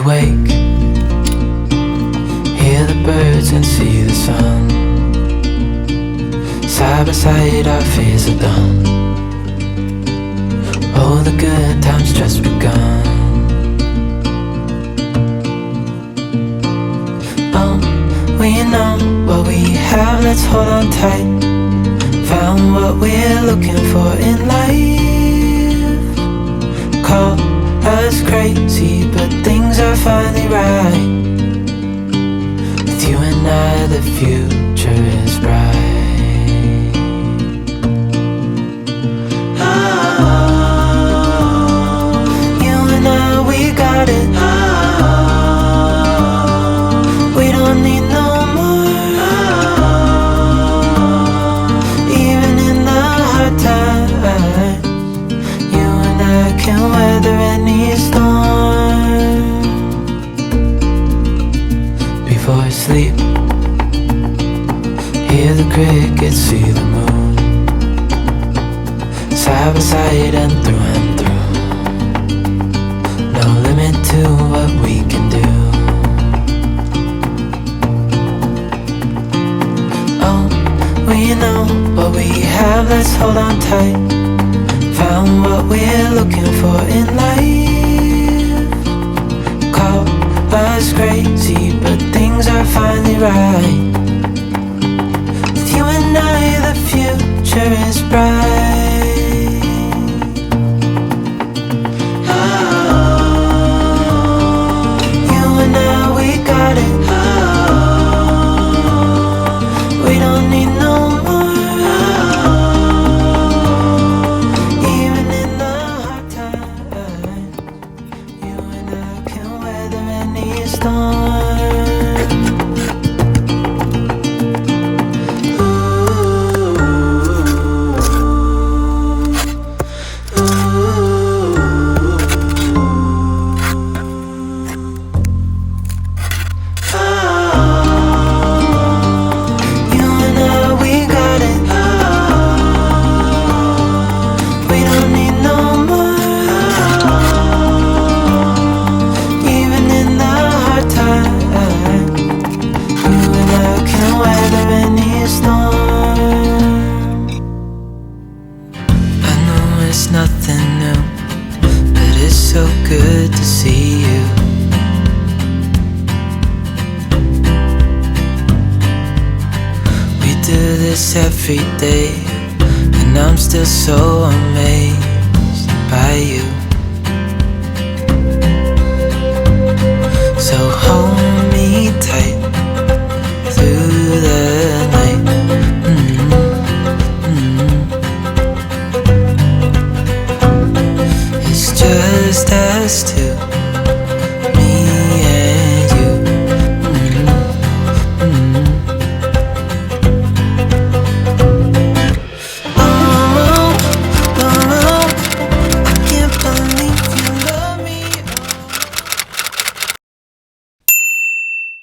wake, hear the birds and see the sun. Side by side our fears are done. Oh, the good times just begun. Oh, we know what we have, let's hold on tight. Found what we're looking for in life. Call us crazy, but things are finally right. With you and I, the future is bright. We don't need no more. Even in the hard times, you and I can weather any storm. Before I sleep, hear the crickets, see the moon. Side by side and through and through. No limit to what we can do. Oh, we know what we have, let's hold on tight. Found what we're looking for in life. Call us crazy, but things are finally right. With you and I, the future is bright. We don't need no more. Even in the hard times, you and I can weather any storm. It's nothing new, but it's so good to see you. We do this every day, and I'm still so amazed by you.